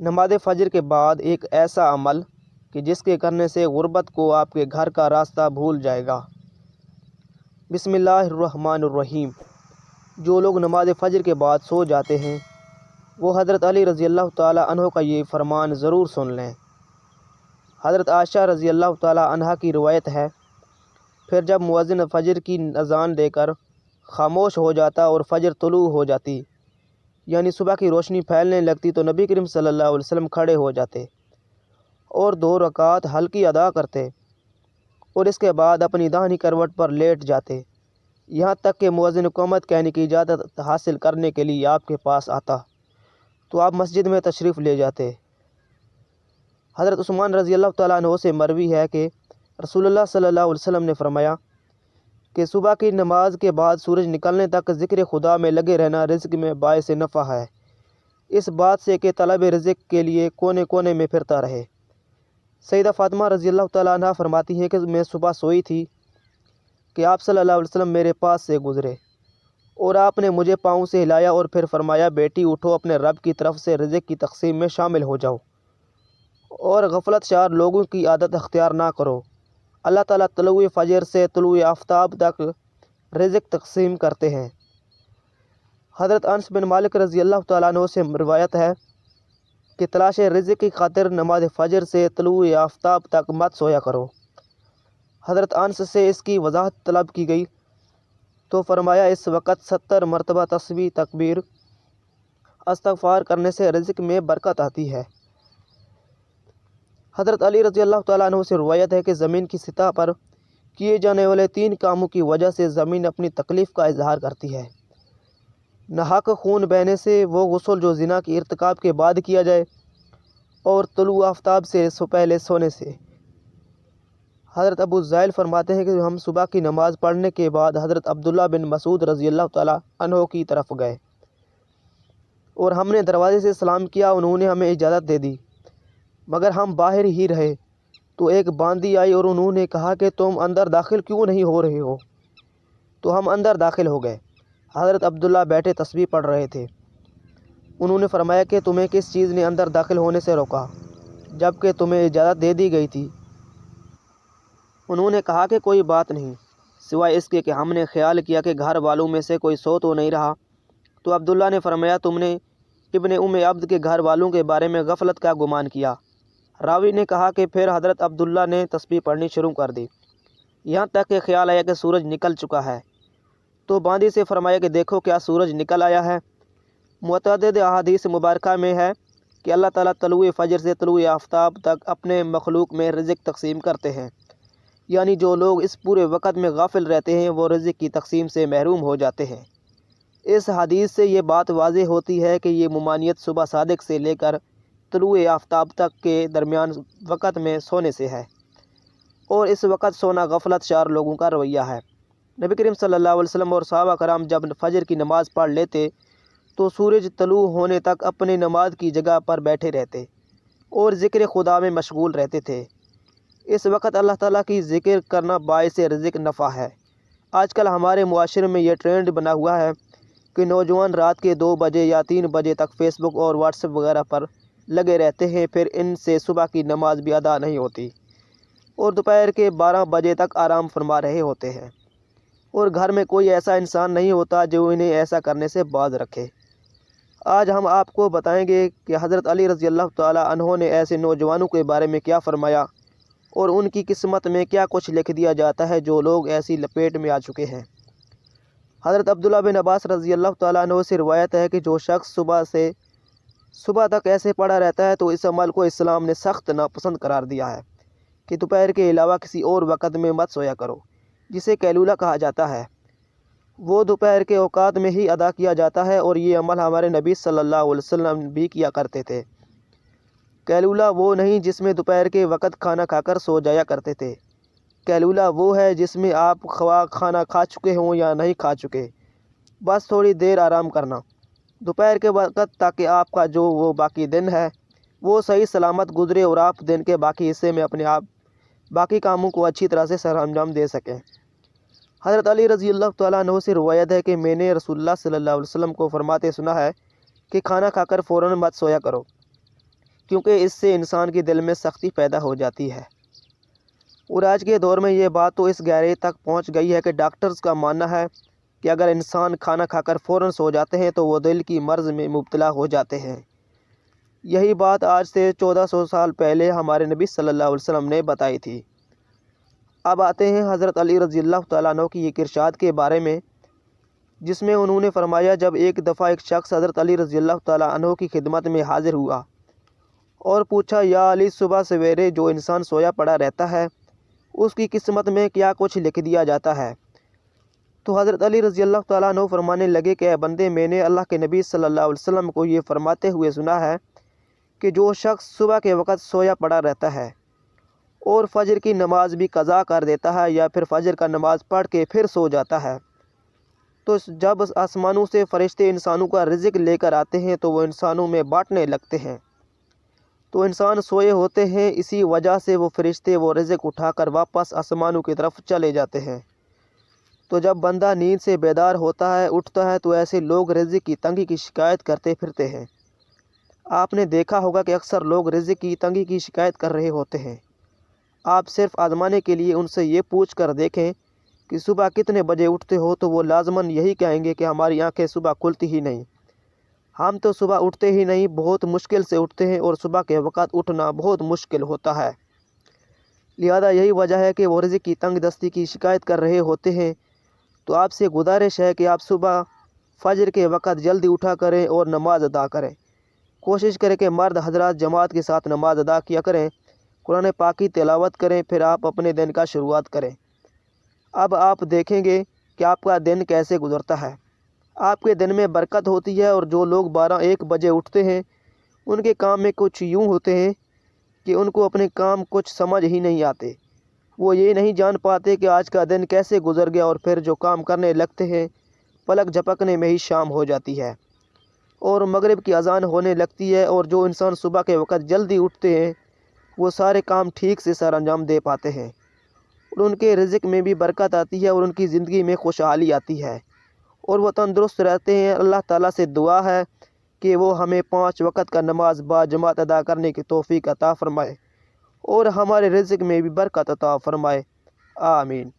نماز فجر کے بعد ایک ایسا عمل کہ جس کے کرنے سے غربت کو آپ کے گھر کا راستہ بھول جائے گا۔ بسم اللہ الرحمن الرحیم۔ جو لوگ نماز فجر کے بعد سو جاتے ہیں وہ حضرت علی رضی اللہ تعالیٰ عنہ کا یہ فرمان ضرور سن لیں۔ حضرت عائشہ رضی اللہ تعالیٰ عنہ کی روایت ہے، پھر جب مؤذن فجر کی اذان دے کر خاموش ہو جاتا اور فجر طلوع ہو جاتی، یعنی صبح کی روشنی پھیلنے لگتی، تو نبی کریم صلی اللہ علیہ وسلم کھڑے ہو جاتے اور 2 رکعت ہلکی ادا کرتے اور اس کے بعد اپنی داہنی کروٹ پر لیٹ جاتے، یہاں تک کہ مؤذن اقامت کہنے کی اجازت حاصل کرنے کے لیے آپ کے پاس آتا تو آپ مسجد میں تشریف لے جاتے۔ حضرت عثمان رضی اللہ تعالیٰ عنہ سے مروی ہے کہ رسول اللہ صلی اللہ علیہ وسلم نے فرمایا کہ صبح کی نماز کے بعد سورج نکلنے تک ذکر خدا میں لگے رہنا رزق میں باعث نفع ہے، اس بات سے کہ طلب رزق کے لیے کونے کونے میں پھرتا رہے۔ سیدہ فاطمہ رضی اللہ تعالیٰ عنہ فرماتی ہیں کہ میں صبح سوئی تھی کہ آپ صلی اللہ علیہ وسلم میرے پاس سے گزرے اور آپ نے مجھے پاؤں سے ہلایا اور پھر فرمایا، بیٹی اٹھو، اپنے رب کی طرف سے رزق کی تقسیم میں شامل ہو جاؤ اور غفلت شار لوگوں کی عادت اختیار نہ کرو۔ اللہ تعالیٰ طلوع فجر سے طلوع آفتاب تک رزق تقسیم کرتے ہیں۔ حضرت انس بن مالک رضی اللہ تعالیٰ عنہ سے روایت ہے کہ تلاش رزق کی خاطر نماز فجر سے طلوع آفتاب تک مت سویا کرو۔ حضرت انس سے اس کی وضاحت طلب کی گئی تو فرمایا، اس وقت 70 مرتبہ تسبیح تکبیر استغفار کرنے سے رزق میں برکت آتی ہے۔ حضرت علی رضی اللہ تعالیٰ عنہ سے روایت ہے کہ زمین کی سطح پر کیے جانے والے 3 کاموں کی وجہ سے زمین اپنی تکلیف کا اظہار کرتی ہے۔ ناحق خون بہنے سے وہ غسل جو زنا کی ارتکاب کے بعد کیا جائے، اور طلوع آفتاب سے پہلے سونے سے۔ حضرت ابو زائل فرماتے ہیں کہ ہم صبح کی نماز پڑھنے کے بعد حضرت عبداللہ بن مسعود رضی اللہ تعالیٰ عنہ کی طرف گئے اور ہم نے دروازے سے سلام کیا، انہوں نے ہمیں اجازت دے دی مگر ہم باہر ہی رہے تو ایک باندی آئی اور انہوں نے کہا کہ تم اندر داخل کیوں نہیں ہو رہے ہو؟ تو ہم اندر داخل ہو گئے۔ حضرت عبداللہ بیٹھے تسبیح پڑھ رہے تھے۔ انہوں نے فرمایا کہ تمہیں کس چیز نے اندر داخل ہونے سے روکا جبکہ تمہیں اجازت دے دی گئی تھی؟ انہوں نے کہا کہ کوئی بات نہیں سوائے اس کے کہ ہم نے خیال کیا کہ گھر والوں میں سے کوئی سو تو نہیں رہا۔ تو عبداللہ نے فرمایا، تم نے ابن ام عبد کے گھر والوں کے بارے میں غفلت کا گمان کیا۔ راوی نے کہا کہ پھر حضرت عبداللہ نے تسبیح پڑھنی شروع کر دی، یہاں تک کہ خیال آیا کہ سورج نکل چکا ہے۔ تو باندی سے فرمایا کہ دیکھو کیا سورج نکل آیا ہے۔ متعدد احادیث مبارکہ میں ہے کہ اللہ تعالیٰ طلوع فجر سے طلوع آفتاب تک اپنے مخلوق میں رزق تقسیم کرتے ہیں، یعنی جو لوگ اس پورے وقت میں غافل رہتے ہیں وہ رزق کی تقسیم سے محروم ہو جاتے ہیں۔ اس حدیث سے یہ بات واضح ہوتی ہے کہ یہ ممانعت صبح صادق سے لے کر طلوع آفتاب تک کے درمیان وقت میں سونے سے ہے، اور اس وقت سونا غفلت شار لوگوں کا رویہ ہے۔ نبی کریم صلی اللہ علیہ وسلم اور صحابہ کرام جب فجر کی نماز پڑھ لیتے تو سورج طلوع ہونے تک اپنے نماز کی جگہ پر بیٹھے رہتے اور ذکر خدا میں مشغول رہتے تھے۔ اس وقت اللہ تعالیٰ کی ذکر کرنا باعث رزق نفع ہے۔ آج کل ہمارے معاشرے میں یہ ٹرینڈ بنا ہوا ہے کہ نوجوان رات کے 2 بجے یا 3 بجے تک فیس بک اور واٹس ایپ وغیرہ پر لگے رہتے ہیں، پھر ان سے صبح کی نماز بھی ادا نہیں ہوتی اور دوپہر کے 12 بجے تک آرام فرما رہے ہوتے ہیں، اور گھر میں کوئی ایسا انسان نہیں ہوتا جو انہیں ایسا کرنے سے باز رکھے۔ آج ہم آپ کو بتائیں گے کہ حضرت علی رضی اللہ تعالیٰ عنہ نے ایسے نوجوانوں کے بارے میں کیا فرمایا اور ان کی قسمت میں کیا کچھ لکھ دیا جاتا ہے جو لوگ ایسی لپیٹ میں آ چکے ہیں۔ حضرت عبداللہ بن عباس رضی اللہ تعالیٰ عنہ سے روایت ہے کہ جو شخص صبح سے صبح تک ایسے پڑا رہتا ہے تو اس عمل کو اسلام نے سخت ناپسند قرار دیا ہے کہ دوپہر کے علاوہ کسی اور وقت میں مت سویا کرو، جسے قیلولہ کہا جاتا ہے۔ وہ دوپہر کے اوقات میں ہی ادا کیا جاتا ہے اور یہ عمل ہمارے نبی صلی اللہ علیہ وسلم بھی کیا کرتے تھے۔ قیلولہ وہ نہیں جس میں دوپہر کے وقت کھانا کھا کر سو جایا کرتے تھے، قیلولہ وہ ہے جس میں آپ خواہ کھانا کھا چکے ہوں یا نہیں کھا چکے، بس تھوڑی دیر آرام کرنا دوپہر کے وقت، تاکہ آپ کا جو وہ باقی دن ہے وہ صحیح سلامت گزرے اور آپ دن کے باقی حصے میں اپنے آپ باقی کاموں کو اچھی طرح سے سر انجام دے سکیں۔ حضرت علی رضی اللہ تعالیٰ عنہ سے روایت ہے کہ میں نے رسول اللہ صلی اللہ علیہ وسلم کو فرماتے سنا ہے کہ کھانا کھا کر فوراً مت سویا کرو، کیونکہ اس سے انسان کے دل میں سختی پیدا ہو جاتی ہے۔ اور آج کے دور میں یہ بات تو اس گہرائی تک پہنچ گئی ہے کہ ڈاکٹرز کا ماننا ہے کہ اگر انسان کھانا کھا کر فوراً سو جاتے ہیں تو وہ دل کی مرض میں مبتلا ہو جاتے ہیں۔ یہی بات آج سے 1400 سال پہلے ہمارے نبی صلی اللہ علیہ وسلم نے بتائی تھی۔ اب آتے ہیں حضرت علی رضی اللہ تعالیٰ عنہ کی ایک ارشاد کے بارے میں، جس میں انہوں نے فرمایا، جب ایک دفعہ ایک شخص حضرت علی رضی اللہ تعالیٰ عنہ کی خدمت میں حاضر ہوا اور پوچھا، یا علی، صبح سویرے جو انسان سویا پڑا رہتا ہے اس کی قسمت میں کیا کچھ لکھ دیا جاتا ہے؟ تو حضرت علی رضی اللہ تعالیٰ عنہ فرمانے لگے کہ اے بندے، میں نے اللہ کے نبی صلی اللہ علیہ وسلم کو یہ فرماتے ہوئے سنا ہے کہ جو شخص صبح کے وقت سویا پڑا رہتا ہے اور فجر کی نماز بھی قضا کر دیتا ہے یا پھر فجر کا نماز پڑھ کے پھر سو جاتا ہے، تو جب آسمانوں سے فرشتے انسانوں کا رزق لے کر آتے ہیں تو وہ انسانوں میں بانٹنے لگتے ہیں۔ تو انسان سوئے ہوتے ہیں، اسی وجہ سے وہ فرشتے وہ رزق اٹھا کر واپس آسمانوں کی طرف چلے جاتے ہیں۔ تو جب بندہ نیند سے بیدار ہوتا ہے، اٹھتا ہے، تو ایسے لوگ رزق کی تنگی کی شکایت کرتے پھرتے ہیں۔ آپ نے دیکھا ہوگا کہ اکثر لوگ رزق کی تنگی کی شکایت کر رہے ہوتے ہیں۔ آپ صرف آزمانے کے لیے ان سے یہ پوچھ کر دیکھیں کہ صبح کتنے بجے اٹھتے ہو، تو وہ لازماً یہی کہیں گے کہ ہماری آنکھیں صبح کھلتی ہی نہیں، ہم تو صبح اٹھتے ہی نہیں، بہت مشکل سے اٹھتے ہیں اور صبح کے وقت اٹھنا بہت مشکل ہوتا ہے۔ لہذا یہی وجہ ہے کہ وہ رزق کی تنگ دستی کی شکایت کر رہے ہوتے ہیں۔ تو آپ سے گزارش ہے کہ آپ صبح فجر کے وقت جلدی اٹھا کریں اور نماز ادا کریں۔ کوشش کریں کہ مرد حضرات جماعت کے ساتھ نماز ادا کیا کریں، قرآن پاک کی تلاوت کریں، پھر آپ اپنے دن کا شروعات کریں۔ اب آپ دیکھیں گے کہ آپ کا دن کیسے گزرتا ہے۔ آپ کے دن میں برکت ہوتی ہے، اور جو لوگ 12-1 بجے اٹھتے ہیں ان کے کام میں کچھ یوں ہوتے ہیں کہ ان کو اپنے کام کچھ سمجھ ہی نہیں آتے۔ وہ یہ نہیں جان پاتے کہ آج کا دن کیسے گزر گیا، اور پھر جو کام کرنے لگتے ہیں پلک جھپکنے میں ہی شام ہو جاتی ہے اور مغرب کی اذان ہونے لگتی ہے۔ اور جو انسان صبح کے وقت جلدی اٹھتے ہیں وہ سارے کام ٹھیک سے سر انجام دے پاتے ہیں، اور ان کے رزق میں بھی برکت آتی ہے اور ان کی زندگی میں خوشحالی آتی ہے اور وہ تندرست رہتے ہیں۔ اللہ تعالیٰ سے دعا ہے کہ وہ ہمیں 5 وقت کا نماز با جماعت ادا کرنے کی توفیق عطا فرمائے اور ہمارے رزق میں بھی برکت عطا فرمائے، آمین۔